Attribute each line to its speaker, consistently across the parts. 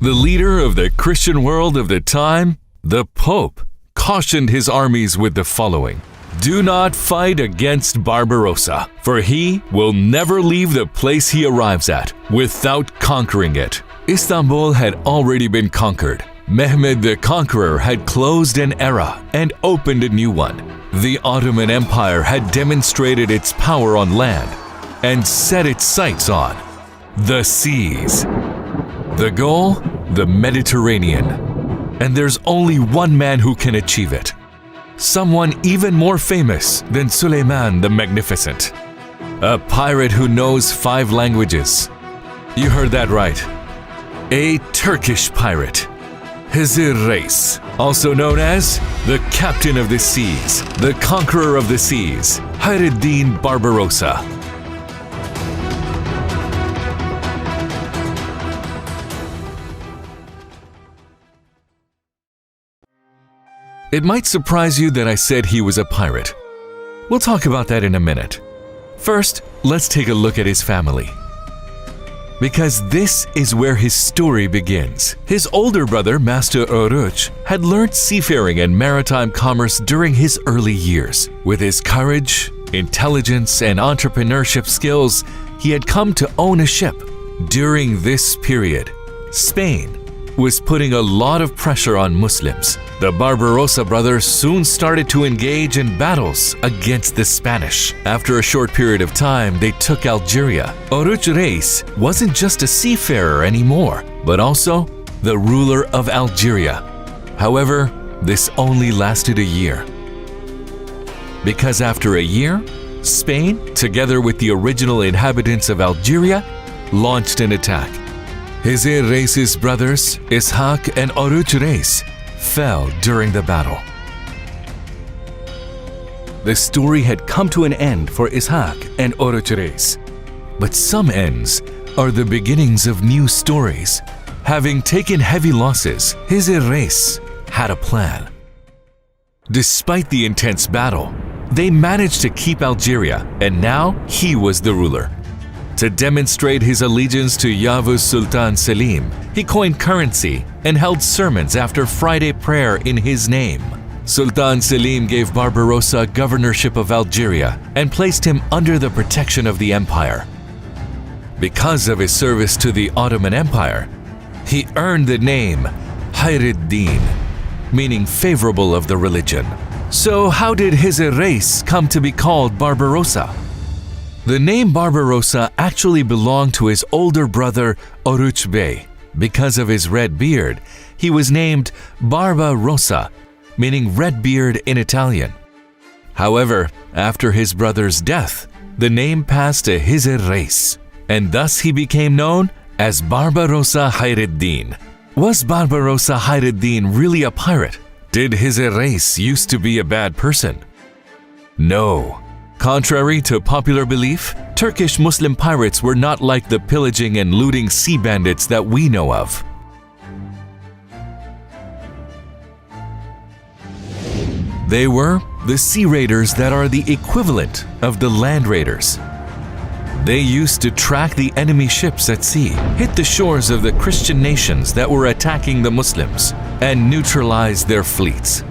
Speaker 1: The leader of the Christian world of the time, the Pope, cautioned his armies with the following: "Do not fight against Barbarossa, for he will never leave the place he arrives at without conquering it." Istanbul had already been conquered. Mehmed the Conqueror had closed an era and opened a new one. The Ottoman Empire had demonstrated its power on land and set its sights on the seas. The goal? The Mediterranean. And there's only one man who can achieve it. Someone even more famous than Suleiman the Magnificent. A pirate who knows 5 languages. You heard that right. A Turkish pirate. Hayreddin, also known as the Captain of the Seas, the Conqueror of the Seas, Hayreddin Barbarossa. It might surprise you that I said he was a pirate. We'll talk about that in a minute. First, let's take a look at his family. Because this is where his story begins. His older brother, Master Oruç, had learnt seafaring and maritime commerce during his early years. With his courage, intelligence, and entrepreneurship skills, he had come to own a ship. During this period, Spain was putting a lot of pressure on Muslims. The Barbarossa brothers soon started to engage in battles against the Spanish. After a short period of time, they took Algeria. Oruç Reis wasn't just a seafarer anymore, but also the ruler of Algeria. However, this only lasted a year. Because after a year, Spain, together with the original inhabitants of Algeria, launched an attack. Hayreddin's brothers, Ishaq and Oruç Reis, fell during the battle. The story had come to an end for Ishaq and Oruç Reis. But some ends are the beginnings of new stories. Having taken heavy losses, Hayreddin had a plan. Despite the intense battle, they managed to keep Algeria, and now he was the ruler. To demonstrate his allegiance to Yavuz Sultan Selim, he coined currency and held sermons after Friday prayer in his name. Sultan Selim gave Barbarossa governorship of Algeria and placed him under the protection of the empire. Because of his service to the Ottoman Empire, he earned the name Hayreddin, meaning favorable of the religion. So how did Hayreddin come to be called Barbarossa? The name Barbarossa actually belonged to his older brother Oruç Bey. Because of his red beard, he was named Barbarossa, meaning red beard in Italian. However, after his brother's death, the name passed to Hayreddin, and thus he became known as Barbarossa Hayreddin. Was Barbarossa Hayreddin really a pirate? Did Hayreddin used to be a bad person? No. Contrary to popular belief, Turkish Muslim pirates were not like the pillaging and looting sea bandits that we know of. They were the sea raiders that are the equivalent of the land raiders. They used to track the enemy ships at sea, hit the shores of the Christian nations that were attacking the Muslims, and neutralize their fleets.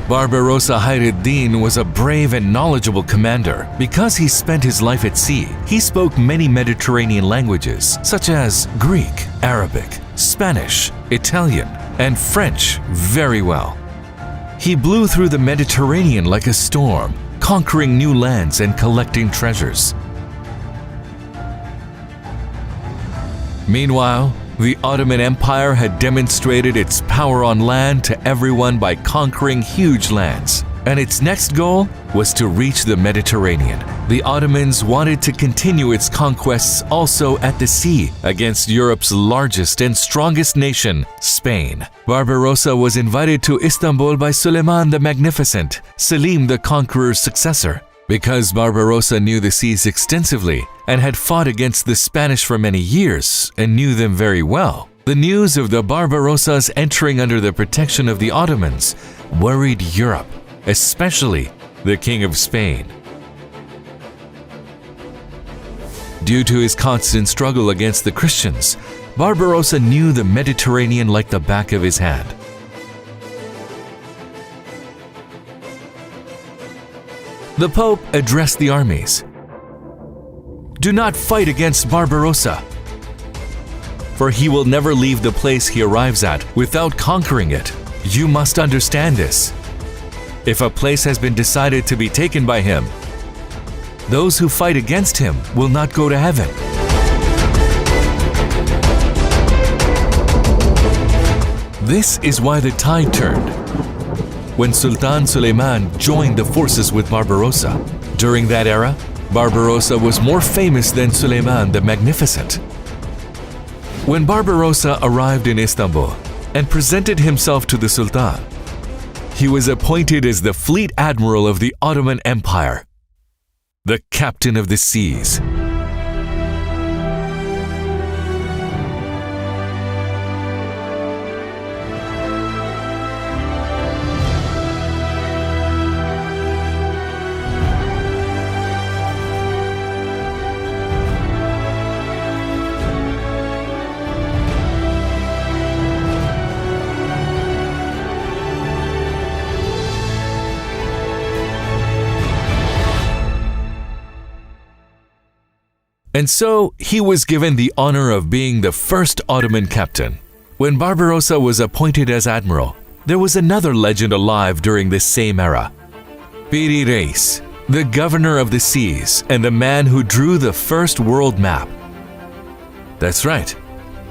Speaker 1: Barbarossa Hayreddin was a brave and knowledgeable commander. Because he spent his life at sea, he spoke many Mediterranean languages, such as Greek, Arabic, Spanish, Italian, and French very well. He blew through the Mediterranean like a storm, conquering new lands and collecting treasures. Meanwhile, the Ottoman Empire had demonstrated its power on land to everyone by conquering huge lands, and its next goal was to reach the Mediterranean. The Ottomans wanted to continue its conquests also at the sea against Europe's largest and strongest nation, Spain. Barbarossa was invited to Istanbul by Suleiman the Magnificent, Selim the Conqueror's successor. Because Barbarossa knew the seas extensively and had fought against the Spanish for many years and knew them very well, the news of the Barbarossas entering under the protection of the Ottomans worried Europe, especially the King of Spain. Due to his constant struggle against the Christians, Barbarossa knew the Mediterranean like the back of his hand. The Pope addressed the armies. "Do not fight against Barbarossa, for he will never leave the place he arrives at without conquering it. You must understand this. If a place has been decided to be taken by him, those who fight against him will not go to heaven." This is why the tide turned when Sultan Suleiman joined the forces with Barbarossa. During that era, Barbarossa was more famous than Suleiman the Magnificent. When Barbarossa arrived in Istanbul and presented himself to the Sultan, he was appointed as the fleet admiral of the Ottoman Empire, the captain of the seas. And so he was given the honor of being the first Ottoman captain. When Barbarossa was appointed as admiral, there was another legend alive during this same era. Piri Reis, the governor of the seas and the man who drew the first world map. That's right,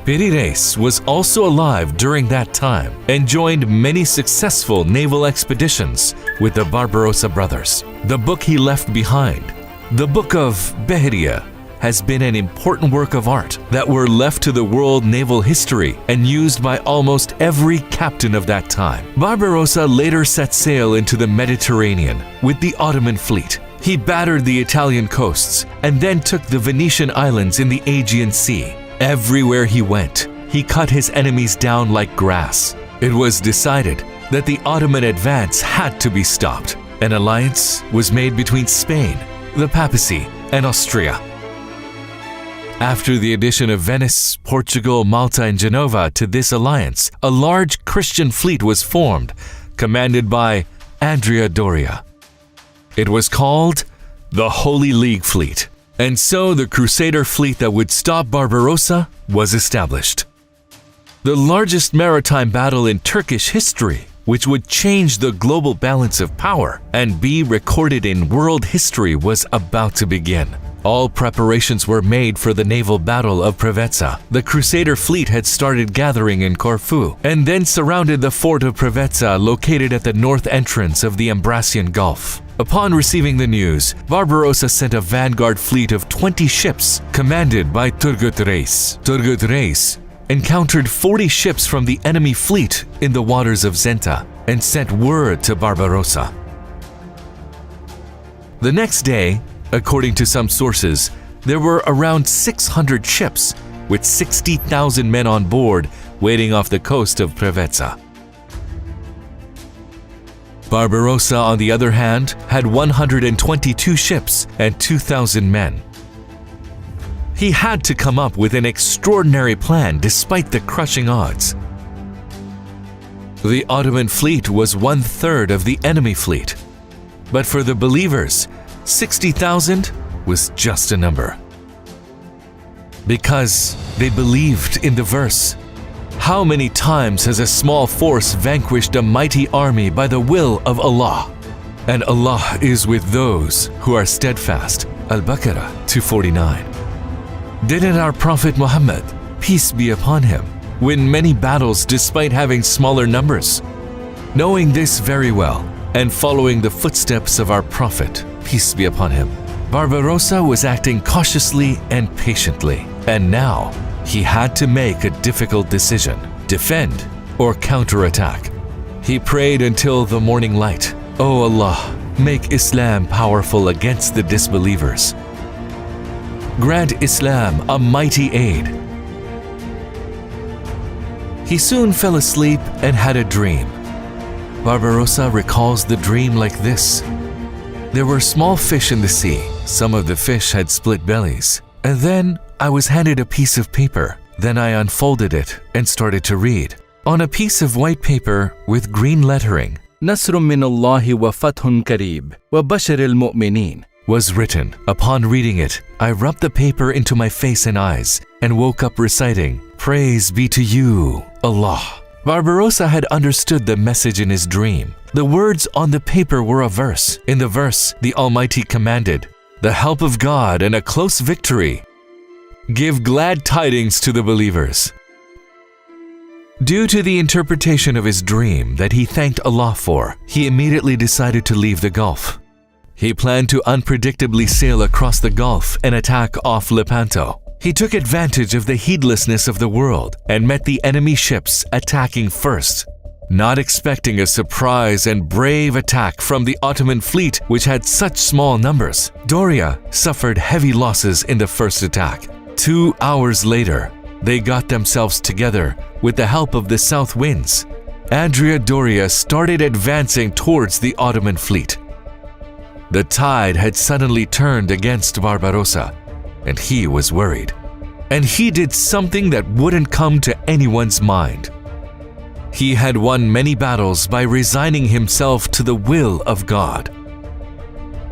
Speaker 1: Piri Reis was also alive during that time and joined many successful naval expeditions with the Barbarossa brothers. The book he left behind, the Book of Behriye, has been an important work of art that were left to the world naval history and used by almost every captain of that time. Barbarossa later set sail into the Mediterranean with the Ottoman fleet. He battered the Italian coasts and then took the Venetian islands in the Aegean Sea. Everywhere he went, he cut his enemies down like grass. It was decided that the Ottoman advance had to be stopped. An alliance was made between Spain, the papacy, and Austria. After the addition of Venice, Portugal, Malta, and Genova to this alliance, a large Christian fleet was formed, commanded by Andrea Doria. It was called the Holy League Fleet, and so the Crusader fleet that would stop Barbarossa was established. The largest maritime battle in Turkish history, which would change the global balance of power and be recorded in world history, was about to begin. All preparations were made for the naval battle of Preveza. The Crusader fleet had started gathering in Corfu and then surrounded the fort of Preveza located at the north entrance of the Ambracian Gulf. Upon receiving the news, Barbarossa sent a vanguard fleet of 20 ships commanded by Turgut Reis. Turgut Reis encountered 40 ships from the enemy fleet in the waters of Zenta and sent word to Barbarossa. The next day, according to some sources, there were around 600 ships with 60,000 men on board waiting off the coast of Preveza. Barbarossa, on the other hand, had 122 ships and 2,000 men. He had to come up with an extraordinary plan despite the crushing odds. The Ottoman fleet was 1/3 of the enemy fleet, but for the believers, 60,000 was just a number. Because they believed in the verse, "How many times has a small force vanquished a mighty army by the will of Allah? And Allah is with those who are steadfast." Al-Baqarah 249. Didn't our Prophet Muhammad, peace be upon him, win many battles despite having smaller numbers? Knowing this very well and following the footsteps of our Prophet, peace be upon him, Barbarossa was acting cautiously and patiently, and now he had to make a difficult decision: defend or counterattack. He prayed until the morning light. "O Allah, make Islam powerful against the disbelievers. Grant Islam a mighty aid." He soon fell asleep and had a dream. Barbarossa recalls the dream like this: there were small fish in the sea. Some of the fish had split bellies. And then I was handed a piece of paper. Then I unfolded it and started to read. On a piece of white paper with green lettering, "Nasrun min Allahi wa fathun karib wa bashir al-mu'minin," was written. Upon reading it, I rubbed the paper into my face and eyes and woke up reciting, "Praise be to you, Allah." Barbarossa had understood the message in his dream. The words on the paper were a verse. In the verse, the Almighty commanded, "The help of God and a close victory. Give glad tidings to the believers." Due to the interpretation of his dream that he thanked Allah for, he immediately decided to leave the Gulf. He planned to unpredictably sail across the Gulf and attack off Lepanto. He took advantage of the heedlessness of the world and met the enemy ships attacking first. Not expecting a surprise and brave attack from the Ottoman fleet, which had such small numbers, Doria suffered heavy losses in the first attack. 2 hours later, they got themselves together with the help of the south winds. Andrea Doria started advancing towards the Ottoman fleet. The tide had suddenly turned against Barbarossa, and he was worried. And he did something that wouldn't come to anyone's mind. He had won many battles by resigning himself to the will of God.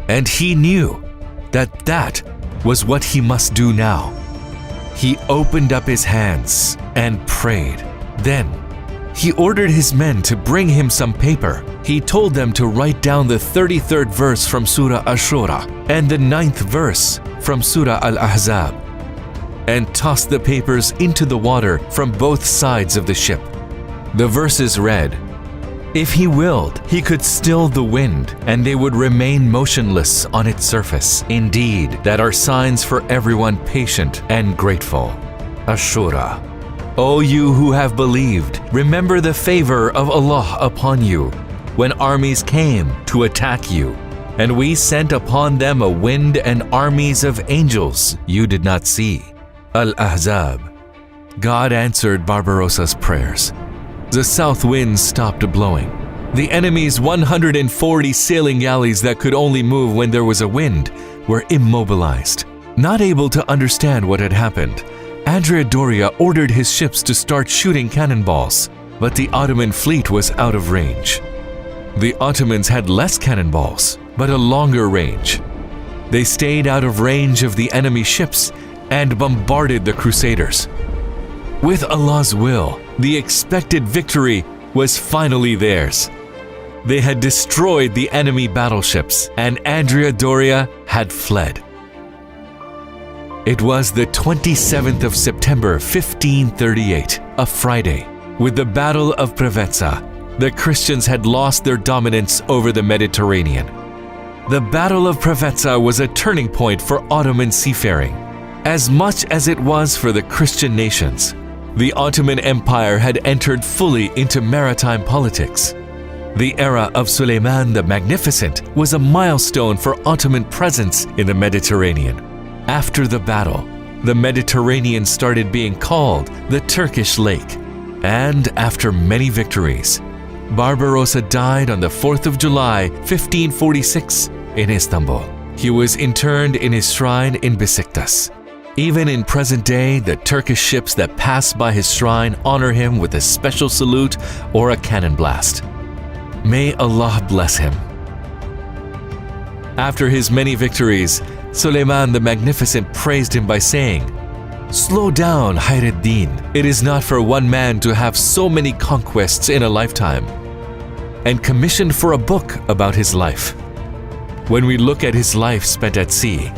Speaker 1: And he knew that that was what he must do now. He opened up his hands and prayed. Then, he ordered his men to bring him some paper. He told them to write down the 33rd verse from Surah Ash-Shura and the 9th verse from Surah Al-Ahzab, and tossed the papers into the water from both sides of the ship. The verses read, "If he willed, he could still the wind, and they would remain motionless on its surface. Indeed, that are signs for everyone patient and grateful." Ash-Shura. O you who have believed, remember the favor of Allah upon you, when armies came to attack you, and we sent upon them a wind and armies of angels you did not see. Al-Ahzab. God answered Barbarossa's prayers. The south wind stopped blowing. The enemy's 140 sailing galleys that could only move when there was a wind were immobilized. Not able to understand what had happened, Andrea Doria ordered his ships to start shooting cannonballs, but the Ottoman fleet was out of range. The Ottomans had less cannonballs, but a longer range. They stayed out of range of the enemy ships and bombarded the Crusaders. With Allah's will, the expected victory was finally theirs. They had destroyed the enemy battleships, and Andrea Doria had fled. It was the 27th of September 1538, a Friday. With the Battle of Preveza, the Christians had lost their dominance over the Mediterranean. The Battle of Preveza was a turning point for Ottoman seafaring, as much as it was for the Christian nations. The Ottoman Empire had entered fully into maritime politics. The era of Suleiman the Magnificent was a milestone for Ottoman presence in the Mediterranean. After the battle, the Mediterranean started being called the Turkish Lake. And after many victories, Barbarossa died on the 4th of July, 1546 in Istanbul. He was interned in his shrine in Besiktas. Even in present day, the Turkish ships that pass by his shrine honor him with a special salute or a cannon blast. May Allah bless him. After his many victories, Suleiman the Magnificent praised him by saying, "Slow down, Hayreddin. It is not for one man to have so many conquests in a lifetime," and commissioned for a book about his life. When we look at his life spent at sea,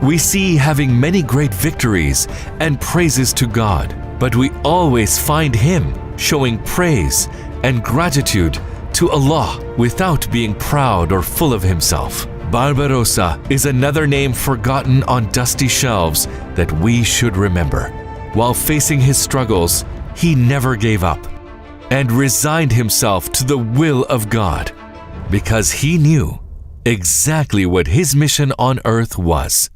Speaker 1: we see having many great victories and praises to God, but we always find him showing praise and gratitude to Allah without being proud or full of himself. Barbarossa is another name forgotten on dusty shelves that we should remember. While facing his struggles, he never gave up and resigned himself to the will of God because he knew exactly what his mission on earth was.